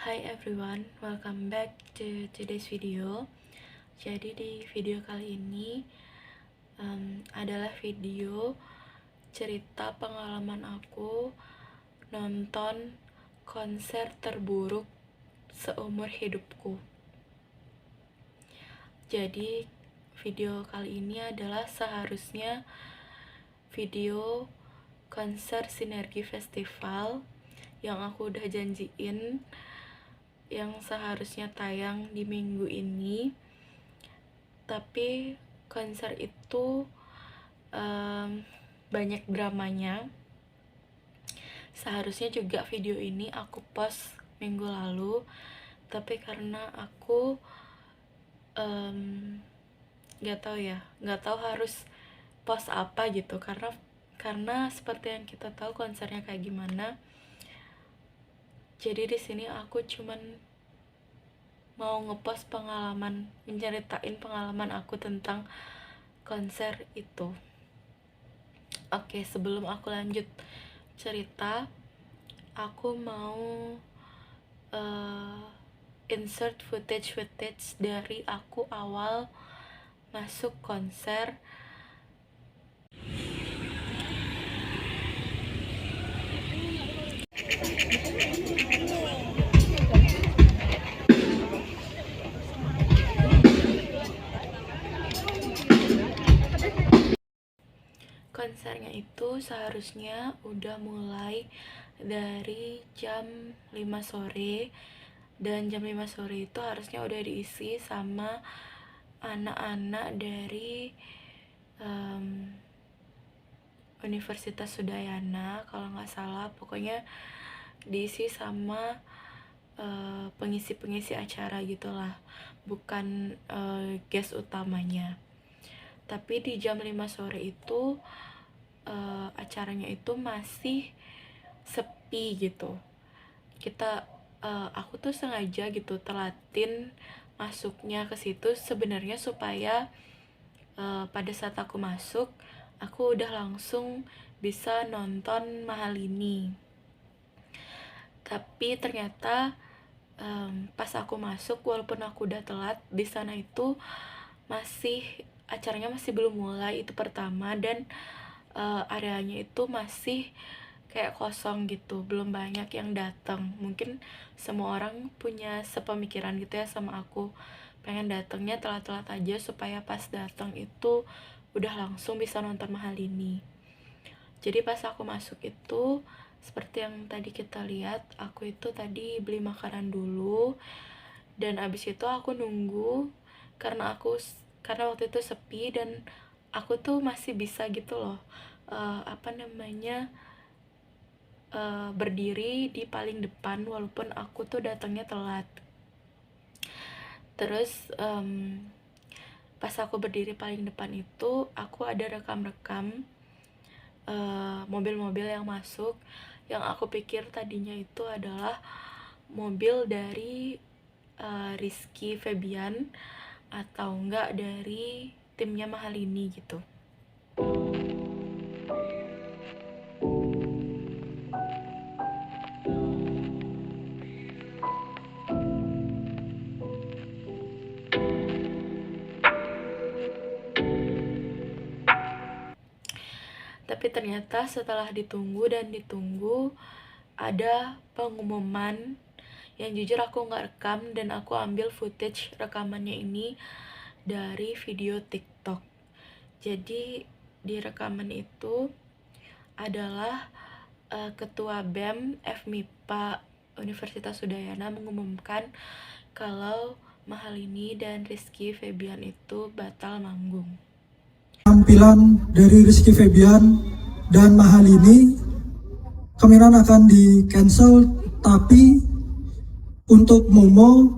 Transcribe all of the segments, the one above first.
Hi everyone, welcome back to today's video. Jadi di video kali ini adalah video cerita pengalaman aku nonton konser terburuk seumur hidupku. Jadi video kali ini adalah seharusnya video konser Sinergi Festival yang aku udah janjiin, yang seharusnya tayang di minggu ini, tapi konser itu banyak dramanya. Seharusnya juga video ini aku post minggu lalu, tapi karena aku nggak tahu harus post apa gitu, karena seperti yang kita tahu konsernya kayak gimana. Jadi di sini aku cuman mau ngepost menceritain pengalaman aku tentang konser itu. Oke, sebelum aku lanjut cerita, aku mau insert footage dari aku awal masuk konser. Konsernya itu seharusnya udah mulai dari jam 5 sore, dan jam 5 sore itu harusnya udah diisi sama anak-anak dari Universitas Udayana kalau nggak salah. Pokoknya diisi sama pengisi-pengisi acara gitulah, bukan guest utamanya. Tapi di jam 5 sore itu acaranya itu masih sepi gitu. Aku tuh sengaja gitu telatin masuknya ke situ sebenarnya supaya pada saat aku masuk, aku udah langsung bisa nonton Mahalini. Tapi ternyata pas aku masuk, walaupun aku udah telat, di sana itu acaranya masih belum mulai, itu pertama, dan areanya itu masih kayak kosong gitu, belum banyak yang datang. Mungkin semua orang punya sepemikiran gitu ya sama aku, pengen datangnya telat-telat aja supaya pas datang itu udah langsung bisa nonton Mahalini. Jadi pas aku masuk itu, seperti yang tadi kita lihat, aku itu tadi beli makanan dulu, dan abis itu aku nunggu karena waktu itu sepi, dan aku tuh masih bisa gitu loh berdiri di paling depan walaupun aku tuh datangnya telat. Terus pas aku berdiri paling depan itu, aku ada rekam-rekam mobil-mobil yang masuk, yang aku pikir tadinya itu adalah mobil dari Rizky Febian atau enggak dari timnya Mahalini gitu. Tapi ternyata setelah ditunggu dan ditunggu, ada pengumuman yang jujur aku nggak rekam, dan aku ambil footage rekamannya ini dari video TikTok. Jadi di rekaman itu adalah Ketua BEM FMIPA Universitas Udayana mengumumkan kalau Mahalini dan Rizky Febian itu batal manggung. Tampilan dari Rizky Febian dan Mahalini kemungkinan akan di cancel, tapi untuk Momo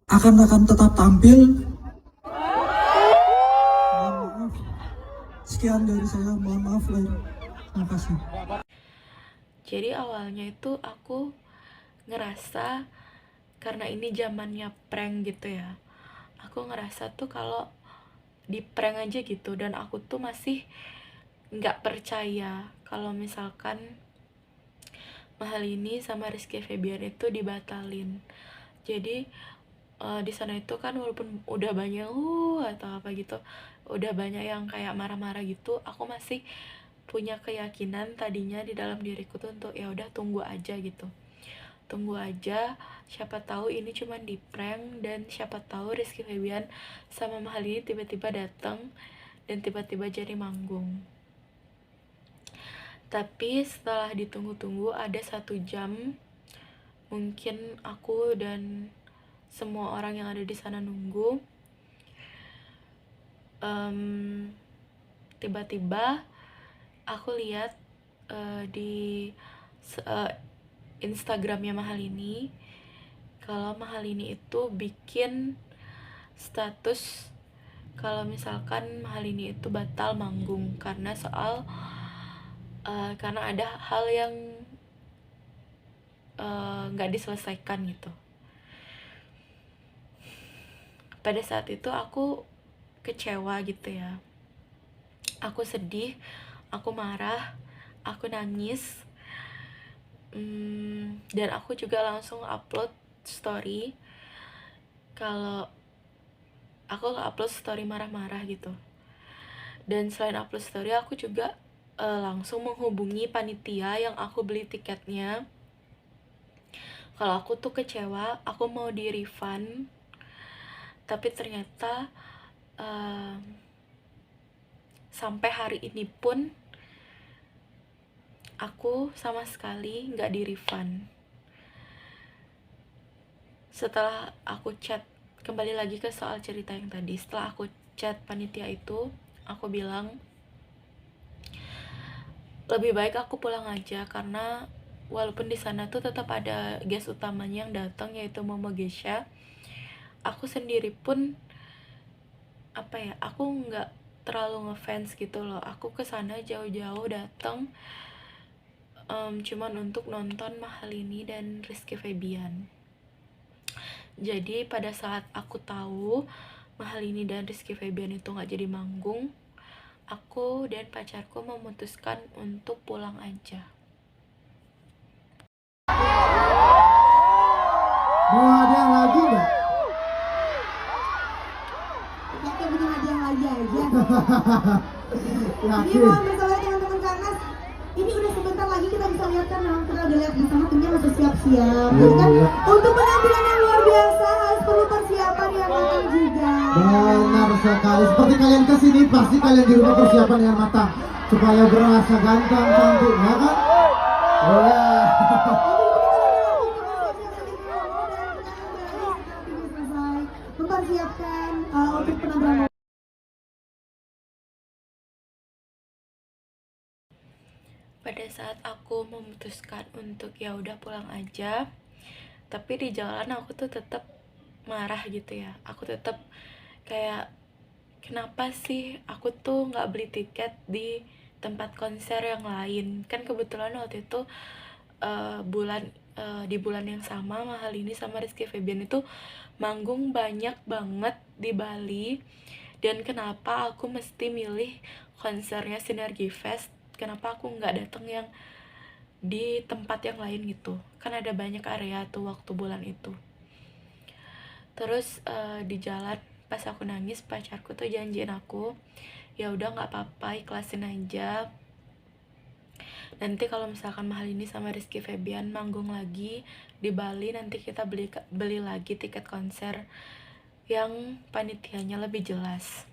akan tetap tampil. Mohon maaf. Sekian dari saya, mohon maaf lahir. Terima kasih. Jadi awalnya itu aku ngerasa, karena ini zamannya prank gitu ya, aku ngerasa tuh kalau di prank aja gitu, dan aku tuh masih nggak percaya kalau misalkan Mahalini sama Rizky Febian itu dibatalin. Jadi di sana itu kan walaupun udah banyak atau apa gitu, udah banyak yang kayak marah-marah gitu, aku masih punya keyakinan tadinya di dalam diriku tuh untuk ya udah tunggu aja gitu. Tunggu aja, siapa tahu ini cuma di prank, dan siapa tahu Rizky Febian sama Mahalini tiba-tiba datang dan tiba-tiba jadi manggung. Tapi setelah ditunggu-tunggu ada 1 jam, mungkin aku dan semua orang yang ada di sana nunggu, tiba-tiba aku lihat di Instagramnya Mahalini, kalau Mahalini itu bikin status kalau misalkan Mahalini itu batal manggung karena karena ada hal yang nggak diselesaikan gitu. Pada saat itu aku kecewa gitu ya, aku sedih, aku marah, aku nangis, dan aku juga langsung upload story kalau aku upload story marah-marah gitu. Dan selain upload story, aku juga langsung menghubungi panitia yang aku beli tiketnya. Kalau aku tuh kecewa, aku mau di refund, tapi ternyata sampai hari ini pun aku sama sekali nggak di refund. Setelah aku chat, kembali lagi ke soal cerita yang tadi, setelah aku chat panitia itu, aku bilang lebih baik aku pulang aja karena walaupun di sana tuh tetap ada guest utamanya yang datang, yaitu Momo Gesha. Aku sendiri pun apa ya, aku nggak terlalu ngefans gitu loh. Aku kesana jauh-jauh datang cuman untuk nonton Mahalini dan Rizky Febian. Jadi pada saat aku tahu Mahalini dan Rizky Febian itu nggak jadi manggung, aku dan pacarku memutuskan untuk pulang aja. Mau hadiah lagi nggak? Kita bikin hadiah lagi aja. Ini Yakin? mohon bersabar teman-teman karena ini udah sebentar lagi kita bisa lihat kan, memang kita udah lihat bersama timnya masih siap-siap. Jadi kan untuk penampilan yang luar biasa harus perlu persiapan yang matang juga. Benar sekali. Seperti kalian kesini pasti kalian di rumah persiapan dengan matang supaya berasa ganteng cantik, ya kan? Iya. Mempersiapkan untuk penampilan. Pada saat aku memutuskan untuk ya udah pulang aja, tapi di jalan aku tuh tetap marah gitu ya. Aku tetap kayak, kenapa sih aku tuh nggak beli tiket di tempat konser yang lain? Kan kebetulan waktu itu di bulan yang sama Mahalini sama Rizky Febian itu manggung banyak banget di Bali, dan kenapa aku mesti milih konsernya Sinergi Fest? Kenapa aku nggak datang yang di tempat yang lain gitu? Kan ada banyak area tuh waktu bulan itu. Terus di jalan pas aku nangis, pacarku tuh janjiin aku, ya udah nggak apa-apa, ikhlasin aja. Nanti kalau misalkan Mahalini sama Rizky Febian manggung lagi di Bali, nanti kita beli lagi tiket konser yang panitianya lebih jelas.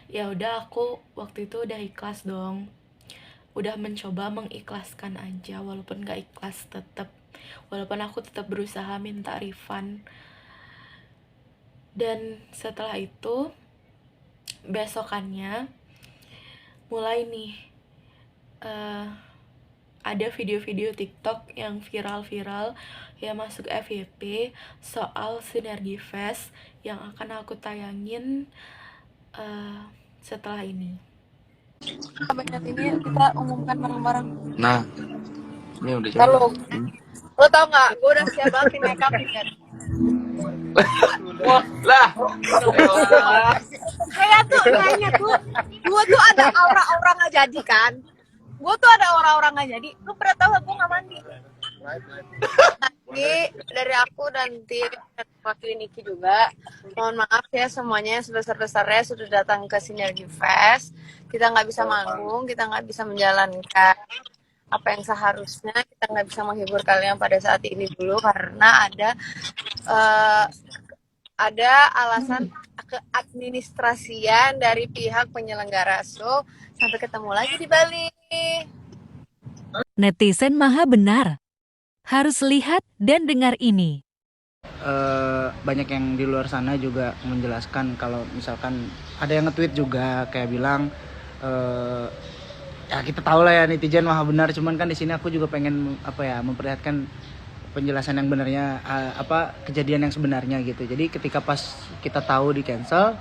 Ya udah, aku waktu itu udah ikhlas dong, udah mencoba mengikhlaskan aja walaupun gak ikhlas tetap, walaupun aku tetap berusaha minta refund. Dan setelah itu besokannya mulai nih ada video-video TikTok yang viral-viral yang masuk FYP soal Sinergi Fest yang akan aku tayangin setelah ini. Banyak ini kita umumkan bareng-bareng. Nah, ini udah Ntar lo tau nggak? Gue udah siap banget nih makeup nih kan. Wah, lah. Kayak tuh, kayaknya tuh, gue tuh ada aura-aura nggak jadi kan. gue tuh ada orang-orang nggak jadi. Lu pernah tahu gak gue nggak mandi? Jadi dari aku dan tim dan wakil Niki juga, mohon maaf ya semuanya yang sebesar-besarnya sudah datang ke Sinergi Fest. Kita nggak bisa manggung, kita nggak bisa menjalankan apa yang seharusnya, kita nggak bisa menghibur kalian pada saat ini dulu karena eh, ada alasan keadministrasian dari pihak penyelenggara. So, sampai ketemu lagi di Bali. Netizen maha benar. Harus lihat dan dengar ini. Banyak yang di luar sana juga menjelaskan kalau misalkan ada yang nge-tweet juga kayak bilang ya kita tahu lah ya netizen maha benar, cuman kan di sini aku juga pengen memperlihatkan penjelasan yang benarnya, kejadian yang sebenarnya gitu. Jadi ketika pas kita tahu di cancel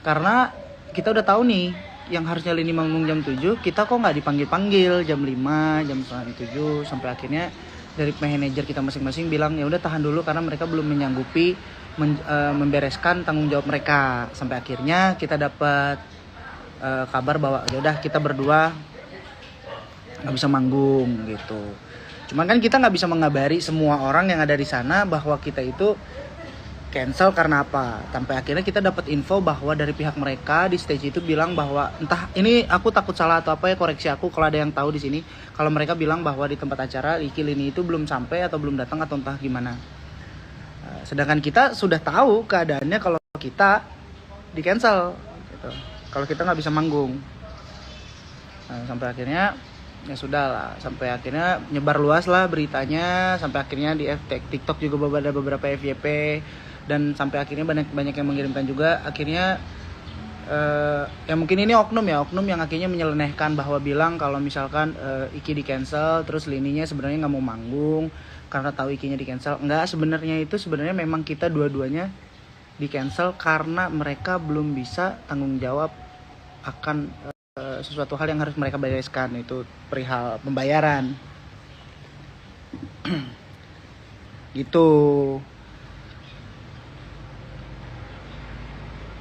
karena kita udah tahu nih yang harusnya Lini manggung jam 7, kita kok nggak dipanggil-panggil jam 5, jam 7, sampai akhirnya dari manajer kita masing-masing bilang ya udah tahan dulu karena mereka belum menyanggupi membereskan tanggung jawab mereka. Sampai akhirnya kita dapat kabar bahwa ya udah kita berdua nggak bisa manggung gitu. Cuman kan kita nggak bisa mengabari semua orang yang ada di sana bahwa kita itu cancel karena apa. Sampai akhirnya kita dapat info bahwa dari pihak mereka di stage itu bilang bahwa entah ini aku takut salah atau apa ya, koreksi aku kalau ada yang tahu di sini. Kalau mereka bilang bahwa di tempat acara Iki Lini itu belum sampai atau belum datang atau entah gimana. Sedangkan kita sudah tahu keadaannya kalau kita di cancel gitu. Kalau kita nggak bisa manggung. Sampai akhirnya ya sudah lah, sampai akhirnya nyebar luas lah beritanya, sampai akhirnya di TikTok juga ada beberapa FYP dan sampai akhirnya banyak yang mengirimkan juga. Akhirnya ya mungkin ini oknum yang akhirnya menyelenehkan bahwa bilang kalau misalkan Iki di cancel terus Lininya sebenarnya nggak mau manggung karena tahu Ikinya di cancel. Enggak, sebenarnya memang kita dua-duanya di cancel karena mereka belum bisa tanggung jawab akan sesuatu hal yang harus mereka bereskan, itu perihal pembayaran gitu.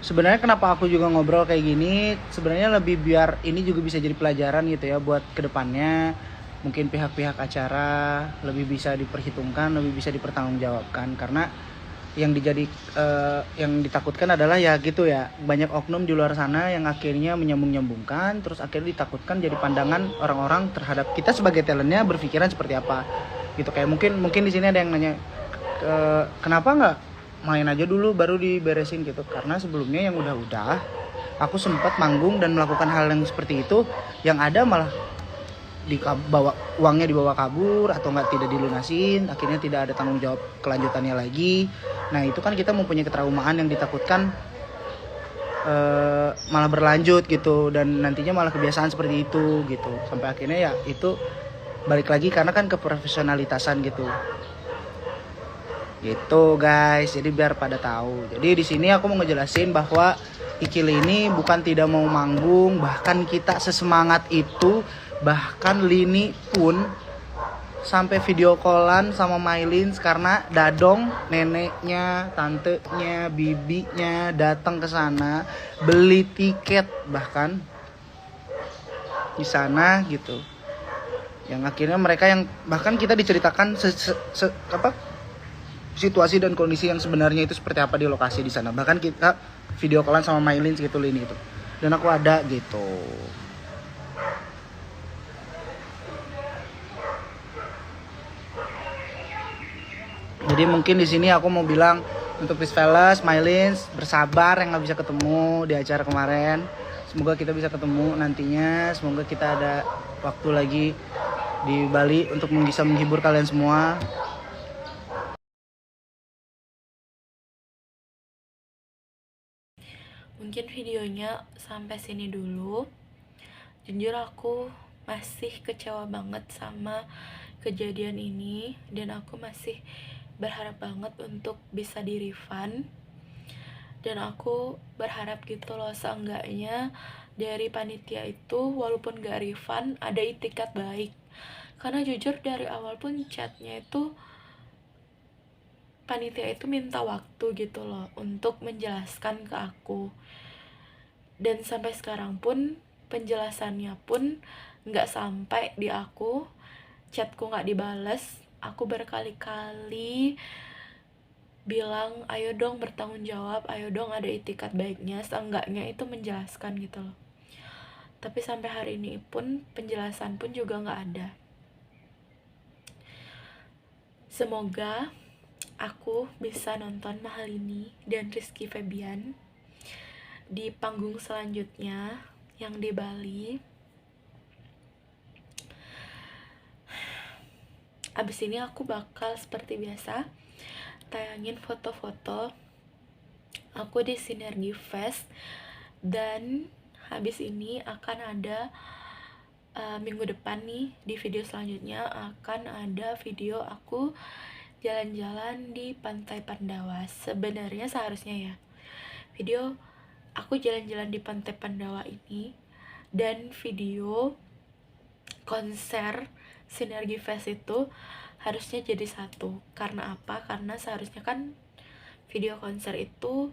Sebenarnya kenapa aku juga ngobrol kayak gini, sebenarnya lebih biar ini juga bisa jadi pelajaran gitu ya buat kedepannya. Mungkin pihak-pihak acara lebih bisa diperhitungkan, lebih bisa dipertanggungjawabkan, karena yang ditakutkan adalah ya gitu ya, banyak oknum di luar sana yang akhirnya menyambung-nyambungkan, terus akhirnya ditakutkan jadi pandangan orang-orang terhadap kita sebagai talentnya berpikiran seperti apa gitu. Kayak mungkin di sini ada yang nanya kenapa nggak main aja dulu baru diberesin gitu, karena sebelumnya yang udah aku sempat manggung dan melakukan hal yang seperti itu, yang ada malah uangnya dibawa kabur atau tidak dilunasin, akhirnya tidak ada tanggung jawab kelanjutannya lagi. Nah itu kan kita mempunyai ketraumaan yang ditakutkan malah berlanjut gitu, dan nantinya malah kebiasaan seperti itu gitu. Sampai akhirnya ya itu balik lagi karena kan keprofesionalitasan gitu guys. Jadi biar pada tahu. Jadi di sini aku mau ngejelasin bahwa Ikil ini bukan tidak mau manggung, bahkan kita sesemangat itu. Bahkan Lini pun sampai video callan sama Mylins karena Dadong, neneknya, tantenya, bibinya datang ke sana, beli tiket bahkan di sana gitu. Yang akhirnya mereka yang bahkan kita diceritakan situasi dan kondisi yang sebenarnya itu seperti apa di lokasi di sana. Bahkan kita video callan sama Mylins gitu Lini gitu. Dan aku ada gitu. Jadi mungkin di sini aku mau bilang untuk Peace Fellas, Mylins, bersabar yang nggak bisa ketemu di acara kemarin. Semoga kita bisa ketemu nantinya. Semoga kita ada waktu lagi di Bali untuk bisa menghibur kalian semua. Mungkin videonya sampai sini dulu. Jujur aku masih kecewa banget sama kejadian ini, dan aku masih berharap banget untuk bisa di refund. Dan aku berharap gitu loh, seenggaknya dari panitia itu walaupun gak refund ada itikat baik. Karena jujur dari awal pun chatnya itu panitia itu minta waktu gitu loh untuk menjelaskan ke aku, dan sampai sekarang pun penjelasannya pun nggak sampai di aku, chatku nggak dibales. Aku berkali-kali bilang, ayo dong bertanggung jawab, ayo dong ada itikat baiknya, seenggaknya itu menjelaskan gitu loh. Tapi sampai hari ini pun penjelasan pun juga nggak ada. Semoga aku bisa nonton Mahalini dan Rizky Febian di panggung selanjutnya yang di Bali. Abis ini aku bakal seperti biasa tayangin foto-foto aku di Sinergi Fest, dan habis ini akan ada minggu depan nih, di video selanjutnya akan ada video aku jalan-jalan di Pantai Pandawa. Sebenarnya seharusnya ya video aku jalan-jalan di Pantai Pandawa ini dan video konser Sinergi Fest itu harusnya jadi satu. Karena apa? Karena seharusnya kan video konser itu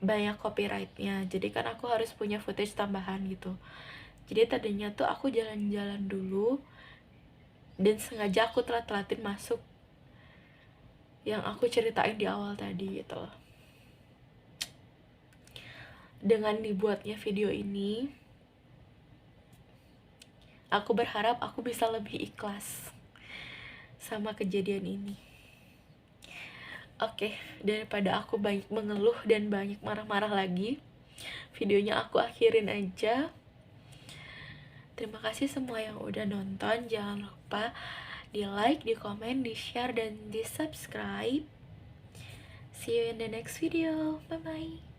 banyak copyrightnya, jadi kan aku harus punya footage tambahan gitu. Jadi tadinya tuh aku jalan-jalan dulu dan sengaja aku telat-telatin masuk yang aku ceritain di awal tadi gitu loh. Dengan dibuatnya video ini, aku berharap aku bisa lebih ikhlas sama kejadian ini. Oke, daripada aku banyak mengeluh dan banyak marah-marah lagi, videonya aku akhirin aja. Terima kasih semua yang udah nonton. Jangan lupa di like, di komen, di share, dan di subscribe. See you in the next video. Bye bye.